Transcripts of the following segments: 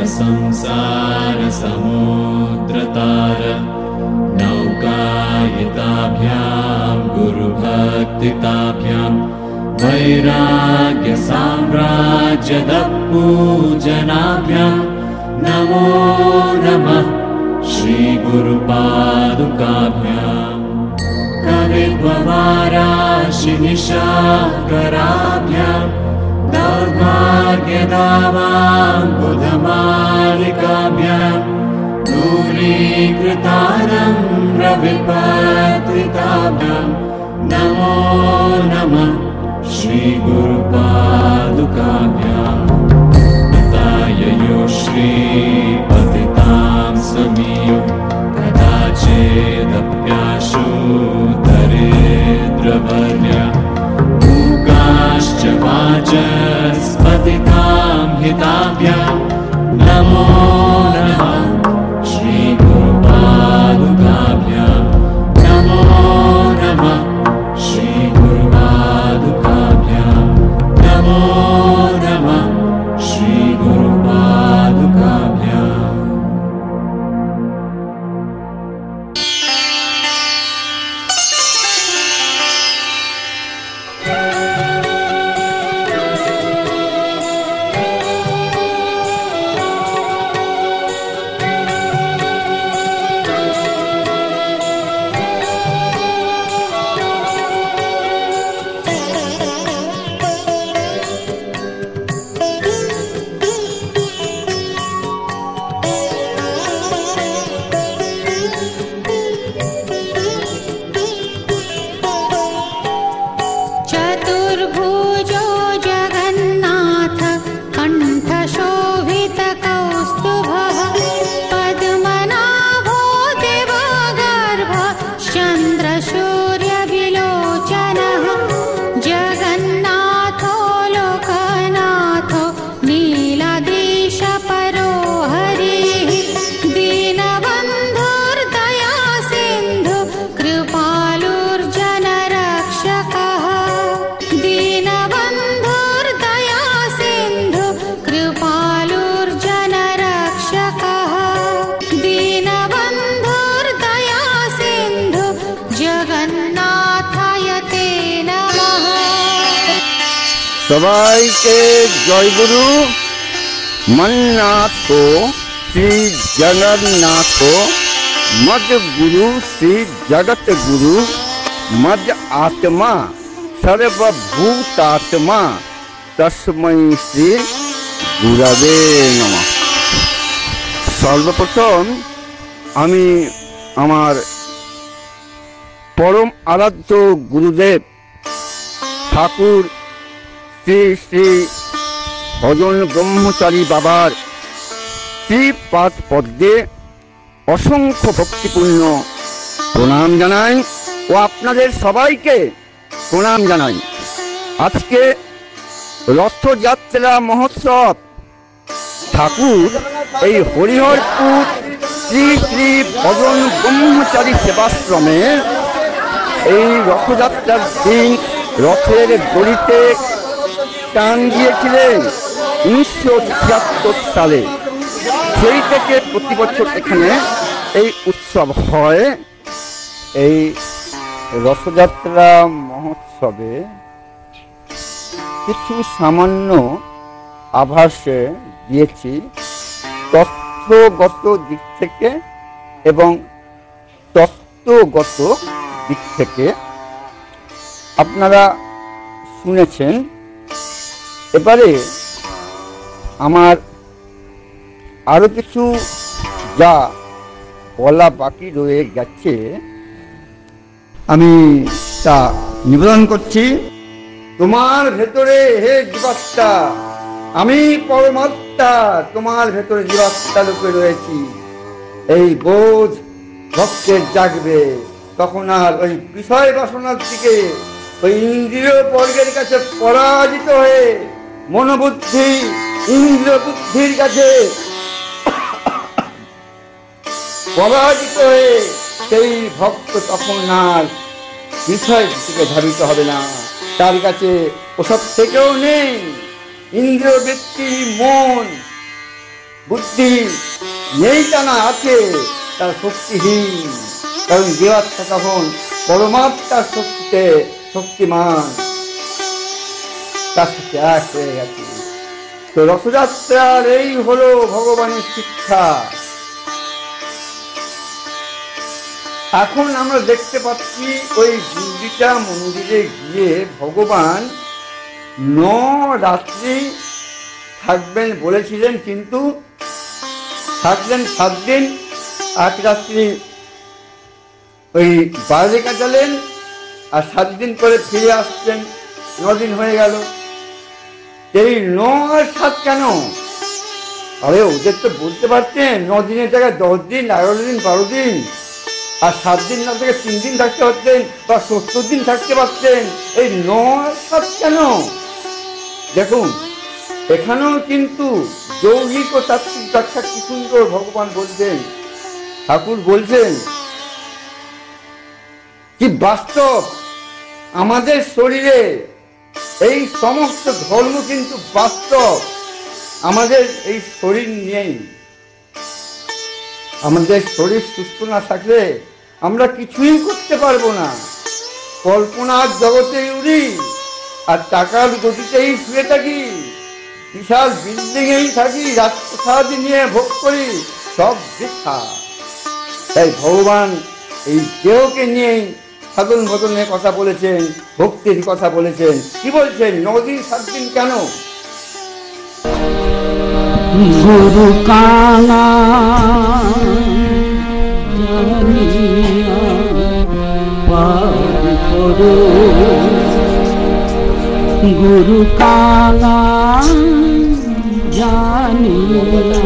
संसार समुद्रतार नौकायिताभ्यां गुरुभक्तिताभ्यां वैराग्य साम्राज्यदपूजनाभ्यां नमो नमः श्री गुरुपादुकाभ्यां कविद्ववाराशि निशाकराभ्यां दौर्भाग्यदावां बुधमालिकाभ्यां दूरीकृतानम्रविपत्रिताभ्यां नमो नमः श्री गुरुपादुकाभ्यां ताययो श्रीपतितां समीयो कदाचिदप्याशु दरिद्रवर्या मूकाश्च वाचस्पतितां हिताभ्यां नमो नमः श्री गुरुपादुकाभ्यां नमो नमः श्री गुरुपादुकाभ्यां नमो नमः श्री गुरुपादुकाभ्यां সবাইকে জয় গুরু। মন্নাথ শ্রী জগন্নাথ মদ গুরু শ্রী জগত গুরু মদ আত্মা সর্বভূতাত্মা তস্मै শ্রী গুরবে নমঃ। সর্বপ্রথম আমি আমার পরম আরাধ্য গুরুদেব ঠাকুর শ্রী শ্রী ভজন ব্রহ্মচারী বাবার শ্রীপাদ পদ্মে অসংখ্য ভক্তিপূর্ণ প্রণাম জানাই ও আপনাদের সবাইকে প্রণাম জানাই। আজকে রথযাত্রা মহোৎসব ঠাকুর এই হরিহরপুর শ্রী শ্রী ভজন ব্রহ্মচারী সেবাশ্রমে এই রথযাত্রার দিন রথের দড়িতে টান দিয়েছিলেন 1976 সালে। সেই থেকে প্রতি বছর এখানে এই উৎসব হয়। এই রথযাত্রা মহোৎসবে কিছু সামান্য আভাস দিয়েছি তথ্যগত দিক থেকে এবং তত্ত্বগত দিক থেকে আপনারা শুনেছেন। এবারে আমার আরো কিছু যা বলা বাকি রয়ে গেছে আমি তা নিবেদন করছি। তোমার ভেতরে হে জীবাত্মা, আমি পরমাত্মা, তোমার ভেতরে জীবাত্মা রূপে রয়েছি। এই বোধ ভক্তের জাগবে, তখন আর ওই বিষয় বাসনার দিকে, ওই ইন্দ্রিয় বর্গের কাছে পরাজিত হয়ে মনোবুদ্ধি ইন্দ্রিয় বুদ্ধির কাছে পরাজিত হয়ে সেই ভক্ত তখন আর বিষয় দিকে ধাবিত হবে না। তার কাছে ওসব থেকেও নেই। ইন্দ্রিয় ব্যক্তি মন বুদ্ধি নেই তা না আছে, তার শক্তিহীন। কারণ জীবাত্মা তখন পরমাত্মার শক্তিতে শক্তিমান, তার সাথে এক হয়ে গেছে। তো রথযাত্রার এই হলো ভগবানের শিক্ষা। এখন আমরা দেখতে পাচ্ছি ওই গুন্ডিচা মন্দিরে গিয়ে ভগবান 9 রাত্রি থাকবেন বলেছিলেন, কিন্তু থাকলেন 7 দিন, 8 রাত্রি ওই বাইরে কাটালেন, আর 7 দিন করে ফিরে আসছেন, 9 দিন হয়ে গেল। এই 9 আর 7 কেন? আরে ওদের তো বলতে পারতেন 9 দিনের জায়গায় 10 দিন, 11 দিন, 12 দিন, আর 7 দিন না থেকে 3 দিন থাকতে পারতেন, বা 70 দিন থাকতে পারতেন। এই 9 আর 7 কেন? দেখুন এখানেও কিন্তু যৌগিক ও তাত্ত্বিক ব্যাখ্যা কি সুন্দর ভগবান বলছেন, ঠাকুর বলছেন কি বাস্তব আমাদের শরীরে এই সমস্ত ধর্ম কিন্তু বাস্তব। আমাদের এই শরীর নেই, আমাদের শরীর সুস্থ না থাকলে আমরা কিছুই করতে পারবো না। কল্পনার জগতে উড়ি আর টাকার গতিতেই শুয়ে থাকি, বিশাল বিল্ডিংয়েই থাকি, রাজপ্রাসাদ নিয়ে ভোগ করি, সব বৃথা। তাই ভগবান এই দেহকে নিয়েই সাধন ভজনের কথা বলেছেন, ভক্তির কথা বলেছেন। কি বলছেন? 9 দিন 7 দিন কেন? গুরু কালা গুরু কালা জানিয়া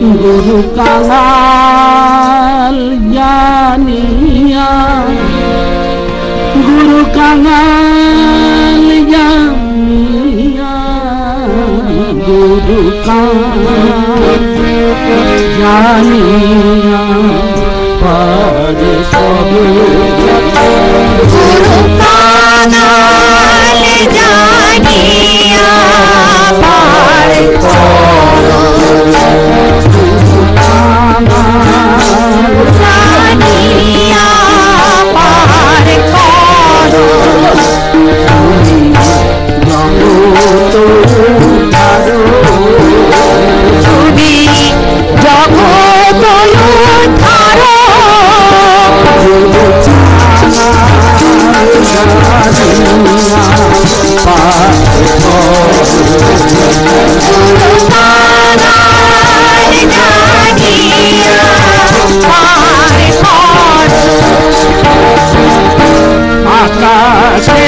গুরু কাঙাল জানিয়া গুরু কাঙাল জানিয়া গুরু কাঙাল জানিয়া পারে সবে গুরু কাঙাল জানিয়া পার করো জানিয়া পার করো তুমি জগৎ উদ্ধারো আকাশে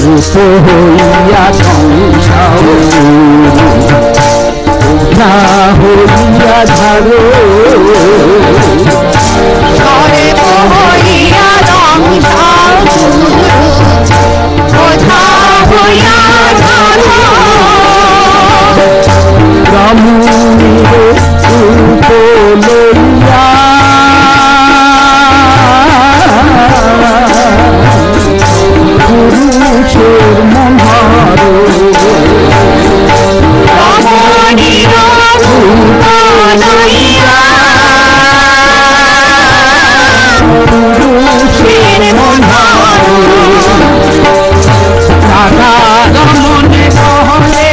ভূত হইয়া সংসার না হইয়া ধারো সর্ব হইয়া রংধার ওঝা হইয়া ধরো ব্রাহ্মণের রূপ লইয়া পুরুষের মহার রমণীর রূপ লইয়া পুরুষের মনোহর রাধা রমণ বহলে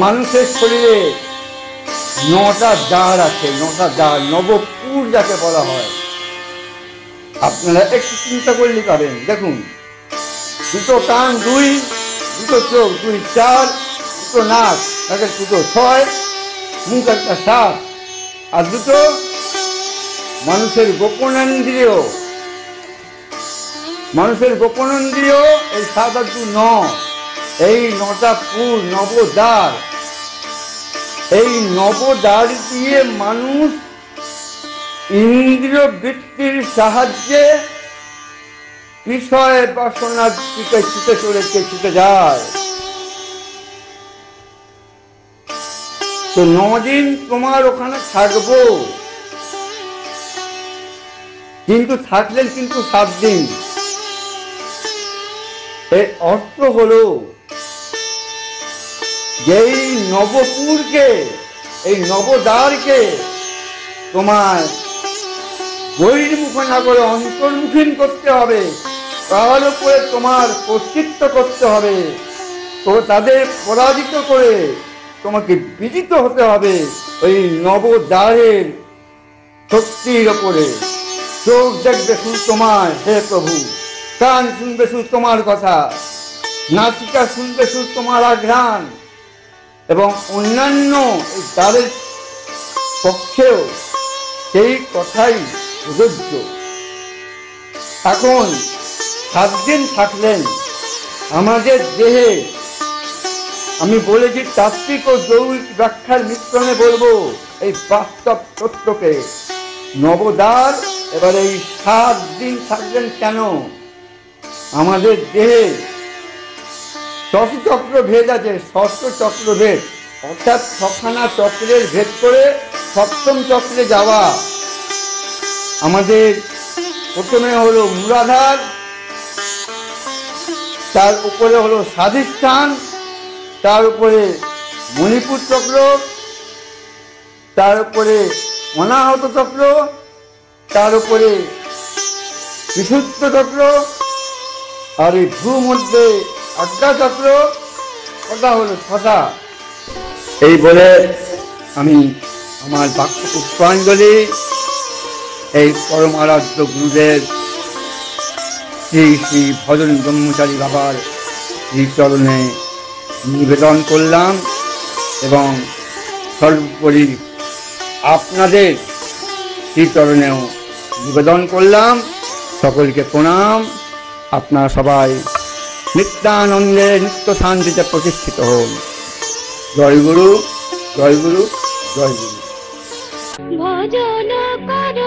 মানুষের শরীরে 9টা দ্বার আছে, 9টা দ্বার, নবপুর যাকে বলা হয়। আপনারা একটু চিন্তা করলে পাবেন। দেখুন, 2টো কান 2, 2টো চোখ 2, 4, 2টো নাক, নাকের 2টো 6, মুখ একটা 7, আর 2টো মানুষের গোপনেন্দ্রিয়। মানুষের গোপনেন্দ্রিয় এই 7 আর 2 9, এই 9টা পুর, নবদ্বার। এই নবদ্বার দিয়ে মানুষ ইন্দ্রিয় বৃত্তির সাহায্যে বিষয় বাসনার দিকে ছুটে যায়। তো 9 দিন তোমার ওখানে থাকবো, কিন্তু থাকলেন কিন্তু 7 দিন। এর অর্থ হলো যে এই নবপুরকে, এই নবদ্বারকে তোমার বহির্মুখ না করে অন্তর্মুখীন করতে হবে। তার উপরে তোমার কর্তৃত্ব করতে হবে। তো তাদের পরাজিত করে তোমাকে বিজিত হতে হবে ওই নবদ্বারের শক্তির ওপরে। চোখ দেখবে শুধু তোমার, হে প্রভু, কান শুনবে শুধু তোমার কথা, নাসিকা শুনবে শুধু তোমার আঘ্রাণ, এবং অন্যান্য এই দ্বারের পক্ষেও সেই কথাই প্রযোজ্য। এখন 7 দিন থাকলেন আমাদের দেহে। আমি বলেছি তাত্ত্বিক ও যৌগিক ব্যাখ্যার মিশ্রণে বলবো এই বাস্তব সত্যকে। নবদ্বার এবার এই 7 দিন থাকলেন কেন? আমাদের দেহে 6 চক্র ভেদ আছে, 6 চক্র ভেদ, অর্থাৎ 6খানা চক্রের ভেদ করে 7ম চক্রে যাওয়া। আমাদের প্রথমে হলো মূলাধার, তার উপরে হলো স্বাধিষ্ঠান, তার উপরে মণিপুর চক্র, তার উপরে অনাহত চক্র, তার উপরে বিশুদ্ধ চক্র, আর এই ভ্রু মধ্যে আজ্ঞা চক্র, কথা হলো ছটা। এই বলে আমি আমার বাক্য পুষ্পাঞ্জলি এই পরম আরাধ্য গুরুদেব শ্রী শ্রী ভজন ব্রহ্মচারী বাবার শ্রীচরণে নিবেদন করলাম এবং সর্বোপরি আপনাদের শ্রীচরণেও নিবেদন করলাম। সকলকে প্রণাম। আপনারা সবাই নিত্যানন্দে নিত্য শান্তিতে প্রতিষ্ঠিত হন। জয় গুরু, জয় গুরু, জয় গুরু। ভজন করো